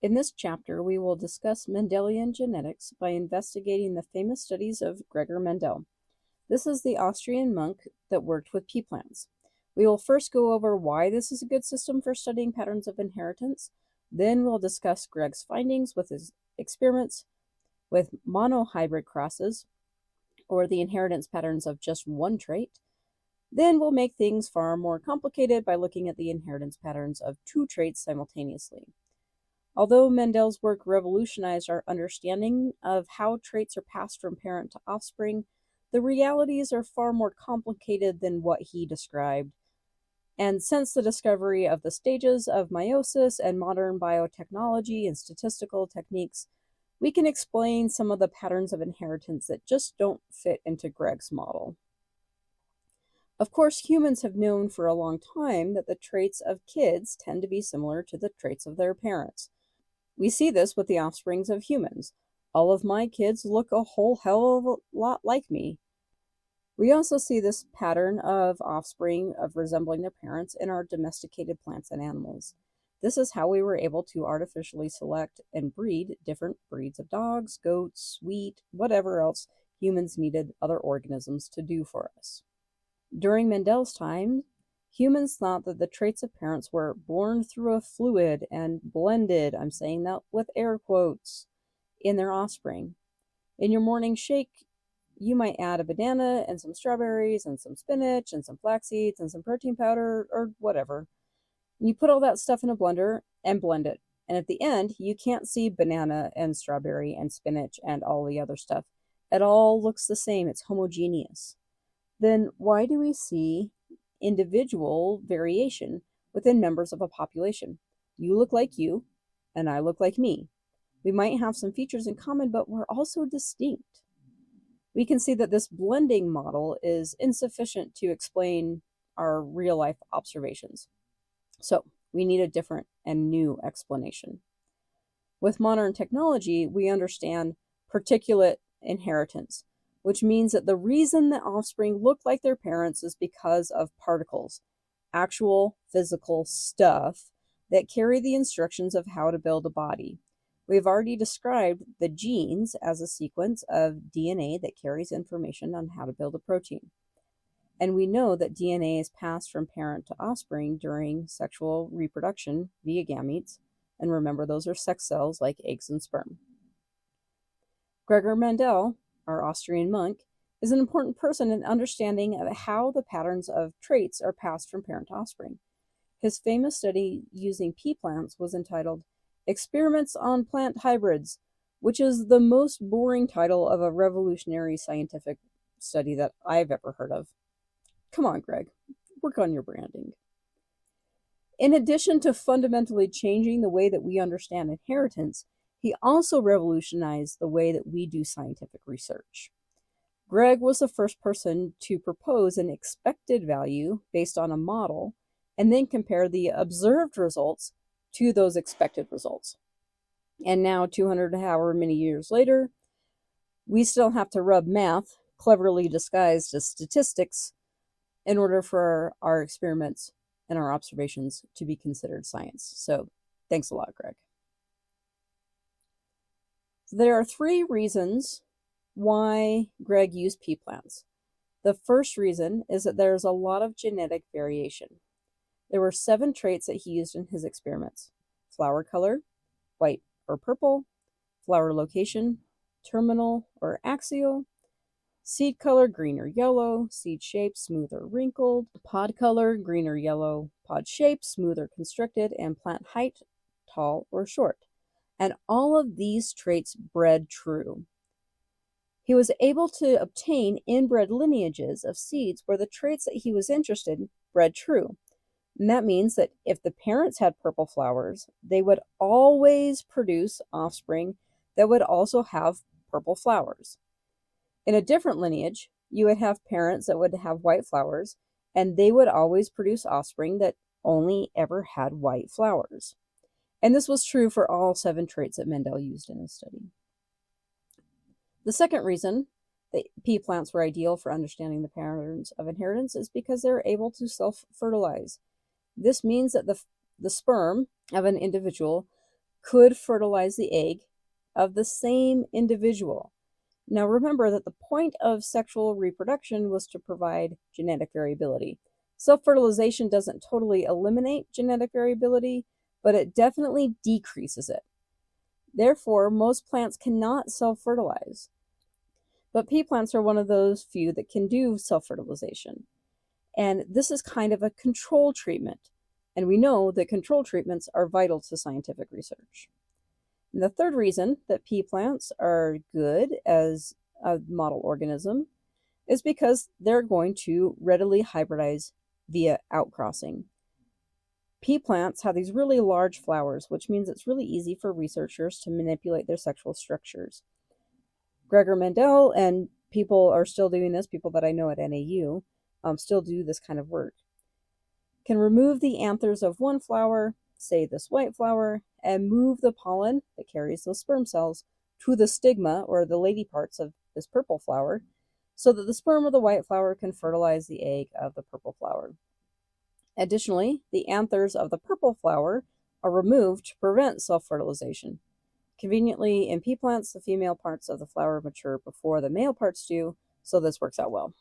In this chapter, we will discuss Mendelian genetics by investigating the famous studies of Gregor Mendel. This is the Austrian monk that worked with pea plants. We will first go over why this is a good system for studying patterns of inheritance. Then we'll discuss Greg's findings with his experiments with monohybrid crosses, or the inheritance patterns of just one trait. Then we'll make things far more complicated by looking at the inheritance patterns of two traits simultaneously. Although Mendel's work revolutionized our understanding of how traits are passed from parent to offspring, the realities are far more complicated than what he described. And since the discovery of the stages of meiosis and modern biotechnology and statistical techniques, we can explain some of the patterns of inheritance that just don't fit into Greg's model. Of course, humans have known for a long time that the traits of kids tend to be similar to the traits of their parents. We see this with the offsprings of humans. All of my kids look a whole hell of a lot like me. We also see this pattern of offspring of resembling their parents in our domesticated plants and animals. This is how we were able to artificially select and breed different breeds of dogs, goats, wheat, whatever else humans needed other organisms to do for us. During Mendel's time, humans thought that the traits of parents were born through a fluid and blended, I'm saying that with air quotes, in their offspring. In your morning shake, you might add a banana and some strawberries and some spinach and some flax seeds and some protein powder or whatever. And you put all that stuff in a blender and blend it. And at the end, you can't see banana and strawberry and spinach and all the other stuff. It all looks the same. It's homogeneous. Then why do we see individual variation within members of a population? You look like you, and I look like me. We might have some features in common, but we're also distinct. We can see that this blending model is insufficient to explain our real-life observations. So we need a different and new explanation. With modern technology, we understand particulate inheritance, which means that the reason that offspring look like their parents is because of particles, actual physical stuff that carry the instructions of how to build a body. We've already described the genes as a sequence of DNA that carries information on how to build a protein. And we know that DNA is passed from parent to offspring during sexual reproduction via gametes. And remember, those are sex cells like eggs and sperm. Gregor Mendel, our Austrian monk, is an important person in understanding of how the patterns of traits are passed from parent to offspring. His famous study using pea plants was entitled Experiments on Plant Hybrids, which is the most boring title of a revolutionary scientific study that I've ever heard of. Come on, Greg, work on your branding. In addition to fundamentally changing the way that we understand inheritance, he also revolutionized the way that we do scientific research. Greg was the first person to propose an expected value based on a model and then compare the observed results to those expected results. And now, 200 however many years later, we still have to rub math, cleverly disguised as statistics, in order for our experiments and our observations to be considered science. So thanks a lot, Greg. There are three reasons why Greg used pea plants. The first reason is that there's a lot of genetic variation. There were 7 traits that he used in his experiments: flower color, white or purple, flower location, terminal or axial, seed color, green or yellow, seed shape, smooth or wrinkled, pod color, green or yellow, pod shape, smooth or constricted, and plant height, tall or short. And all of these traits bred true. He was able to obtain inbred lineages of seeds where the traits that he was interested in bred true. And that means that if the parents had purple flowers, they would always produce offspring that would also have purple flowers. In a different lineage, you would have parents that would have white flowers, and they would always produce offspring that only ever had white flowers. And this was true for all 7 traits that Mendel used in his study. The second reason that pea plants were ideal for understanding the patterns of inheritance is because they're able to self-fertilize. This means that the sperm of an individual could fertilize the egg of the same individual. Now remember that the point of sexual reproduction was to provide genetic variability. Self-fertilization doesn't totally eliminate genetic variability, but it definitely decreases it. Therefore, most plants cannot self-fertilize. But pea plants are one of those few that can do self-fertilization. And this is kind of a control treatment. And we know that control treatments are vital to scientific research. And the third reason that pea plants are good as a model organism is because they're going to readily hybridize via outcrossing. Pea plants have these really large flowers, which means it's really easy for researchers to manipulate their sexual structures. Gregor Mendel, and people are still doing this, people that I know at NAU, still do this kind of work, can remove the anthers of one flower, say this white flower, and move the pollen that carries those sperm cells to the stigma, or the lady parts of this purple flower, so that the sperm of the white flower can fertilize the egg of the purple flower. Additionally, the anthers of the purple flower are removed to prevent self-fertilization. Conveniently, in pea plants, the female parts of the flower mature before the male parts do, so this works out well.